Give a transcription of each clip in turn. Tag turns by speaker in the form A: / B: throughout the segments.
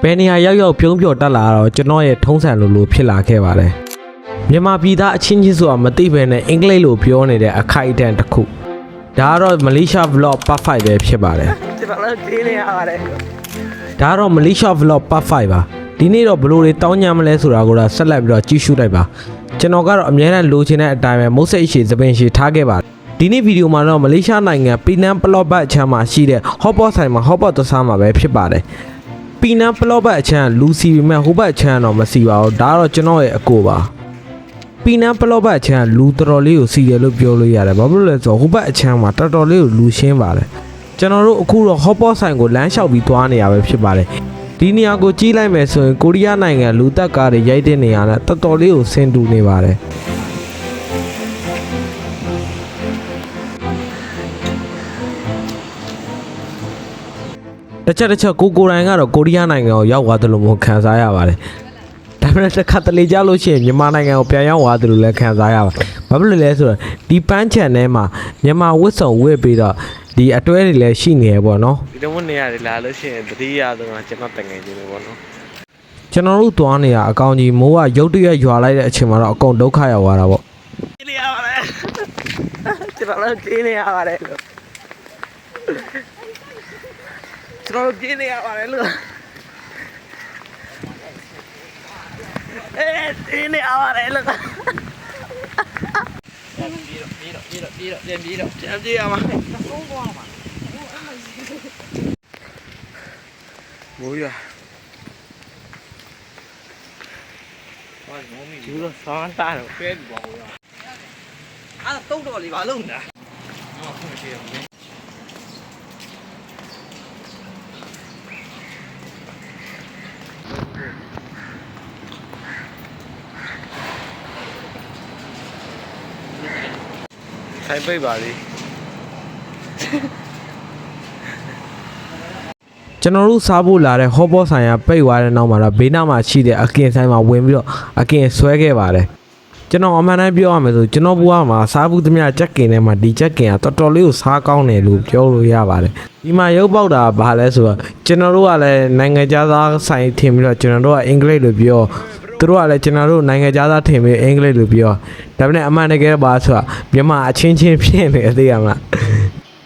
A: ဘယ်နေရာရောက်ပြုံးပြော်တက်လာတော့ကျွန်တော်ရဲ့ထုံးစံလိုဖြစ်လာခဲ့ပါတယ်မြန်မာပြည်သားအချင်းချင်းဆိုတာမသိဘဲနဲ့အင်္ဂလိပ်လိုပြောနေတဲ့အခိုက်အတန့်တစ်ခုဒါကတော့မလေးရှား vlog part 5ပဲဖြစ်ပါတယ်
B: ကျွန်တော်လည်းတင်းနေရပါတယ်
A: ဒါကတော့မလေးရှား vlog part 5ပါဒီနေ့တော့ဘလို့တွေတောင်းညမ်းမလဲဆိုတာကိုတော့ဆက်လက်ပြီးတော့ကြည့်ရှုလိုက်ပါကျွန်တော်ကတော့အများနဲ့လိုချင်တဲ့အတိုင်းပဲမုတ်စိတ်ရှည်သပင်ရှည်ထားခဲ့ပါတယ်ဒီနေ့ဗီဒီယိုမှာတော့မလေးရှားနိုင်ငံပီနန်ပလော့ဘတ်အချမ်းမှာရှိတဲ့ hotpot ဆိုင်မှာ hotpot သစားမှာပဲဖြစ်ပါတယ်ပီနန်ပလော့ဘတ်အချမ်းလူစီပေမဲ့ဟိုဘတ်အချမ်းတော့မစီပါဘူးဒါကတော့ကျွန်တော်ရဲ့အကိုပါပီနန်ပလော့ဘတ်အချမ်းလူတော်တော်လေးကိုစီတယ်လို့ပြောလို့ရတယ်ဘာဖြစ်လို့လဲဆိုတော့ဟိုဘတ်အချမ်းမှာတော်တော်လေးကိုလူရှင်းပါတယ်ကျွန်တော်တို့အခုတော့ hotpot ဆိုင်ကိုလမ်းလျှောက်ပြီးသွားနေရပဲဖြစ်ပါတယ်ဒီနေရာကိုကြီးလိုက်မယ်ဆိုရင်ကိုရီးယားနိုင်ငံလူသက်ကားတွေရိုက်တဲ့နေရာနဲ့တော်တော်လေးကိုဆင်တူနေပါတယ်တစ်ချက်ကိုတိုင်းကတော့ကိုရီးယားနိုင်ငံကိုရောက်သွားတယ်လို့ခံစားရပါတယ်ဒါပေမဲ့တစ်ခါတလေကြားလို့ရှိရင်မြန်မာနိုင်ငံကိုပြန်ရောက်သွားတယ်လို့လည်းခံစားရပါတယ်ဘာဖြစ်လို့လဲဆိုတော့ဒီပန်းချန်ထဲမှာမြန်မာဝတ်စုံဝတ်ပြီးတော့ဒီအတွဲတွေလည်းရှိနေရပေါ့နော်
B: ဒီတော့နေရတယ်လာလို့ရှိရင်တတိယဆုံးကကျွန်တော်တငယ်ချင်းတွေပေါ့နော်
A: ကျွန်တော်တို့သွားနေတာအကောင်ကြီးမိုးကရုတ်တရက်ရွာလိုက်တဲ့အချိန်မှာတော့အကုန်ဒုက္ခရောက်သွားတာပေါ့
B: တင်းနေရပါတယ်ကျွန်တော်လည်းတင်းနေရပါတယ်လို့ကျွန်တော်တင်းနေရပါတယ်လို့တင်းနေရပါတယ်လို့ပြီးတော့ရမှာမိုးရကျူတော့ဆောင်းတာတော့ဖဲပြီးပါဦးအဲ့တော့တော့လေးပါလုံးတာဆိုင်ပိတ်ပါလေ
A: ကျွန်တော်တို့စားဖို့လာတဲ့ hotpot ဆိုင်ကပိတ်သွားတဲ့နောက်မှာတော့ဘေးနားမှာရှိတဲ့အကင်ဆိုင်မှာဝင်ပြီးတော့အကင်ဆွဲခဲ့ပါတယ်ကျွန်တော်အမှန်တမ်းပြောရမယ်ဆိုကျွန်တော်ဘွားမှာစားဖို့သမျှချက်ကင်ထဲမှာဒီချက်ကင်ကတော်တော်လေးကိုစားကောင်းတယ်လို့ပြောလို့ရပါတယ်ဒီမှာရုပ်ပေါက်တာဘာလဲဆိုတော့ကျွန်တော်တို့ကလည်းနိုင်ငံခြားသားဆိုင်ထင်ပြီးတော့ကျွန်တော်တို့ကအင်္ဂလိပ်လိုပြောသူတို့ကလည်းကျွန်တော်တို့နိုင်ငံခြားသားထင်ပြီးအင်္ဂလိပ်လိုပြောဒါပေမဲ့အမှန်တကယ်ပါဆိုတာမြန်မာအချင်းချင်းဖြစ်နေသေးရမလား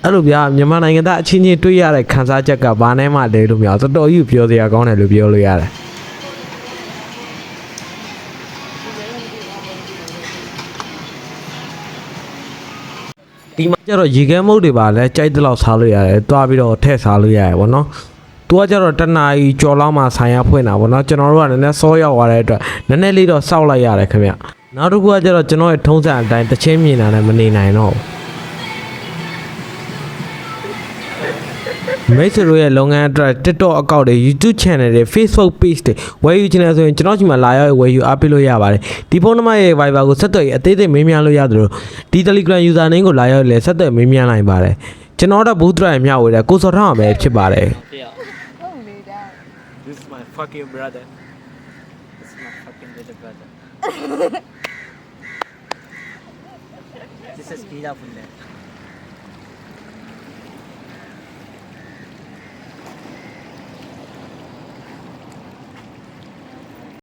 A: အဲ့လိုဗျာမြန်မာနိုင်ငံသားအချင်းချင်းတွေ့ရတဲ့ခန်းစားချက်ကဘာနဲ့မှလဲလို့မရတော်တော်ကြီးပြောစရာကောင်းတယ်လို့ပြောလို့ရတယ်ဒီမှာကျတော့ရေခဲမုတ်တွေပါလဲကြိုက်တဲ့လောက်စားလို့ရတယ်တွားပြီးတော့ထည့်စားလို့ရတယ်ဗောနော်သူကကျတော့တနာကြီးကြော်လောက်မှဆိုင်ရဖွင့်တာဗောနော်ကျွန်တော်တို့ကလည်းနည်းနည်းစောရောက်သွားတဲ့အတွက်နည်းနည်းလေးတော့စောက်လိုက်ရတယ်ခင်ဗျနောက်တစ်ခုကကျတော့ကျွန်တော်ရဲ့ထုံးစံအတိုင်းတစ်ချင်းမြင်တာနဲ့မနေနိုင်တော့မိတ်ဆွေတို့ရဲ့လုပ်ငန်းအတွက် TikTok အကောင့်တွေ YouTube Channel တွေ Facebook Page တွေဝယ်ယူချင်တယ်ဆိုရင်ကျွန်တော်ဒီမှာလာရောက်ဝယ်ယူအားပေးလို့ရပါတယ်ဒီဖုန်းနံပါတ်ရဲ့ Viber ကိုဆက်သွယ်အသေးသေးမေးမြန်းလို့ရတယ်လို့ဒီ Telegram user name ကိုလာရောက်လဲဆက်သွယ်မေးမြန်းနိုင်ပါတယ်ကျွန်တော်တို့ဘူးဒရိုင်မြောက်ဝေတဲ့ကိုစောထောင်းအောင်ပဲဖြစ်ပါတယ်
B: This is my fucking brother This is my fucking little brother This is Pila Funde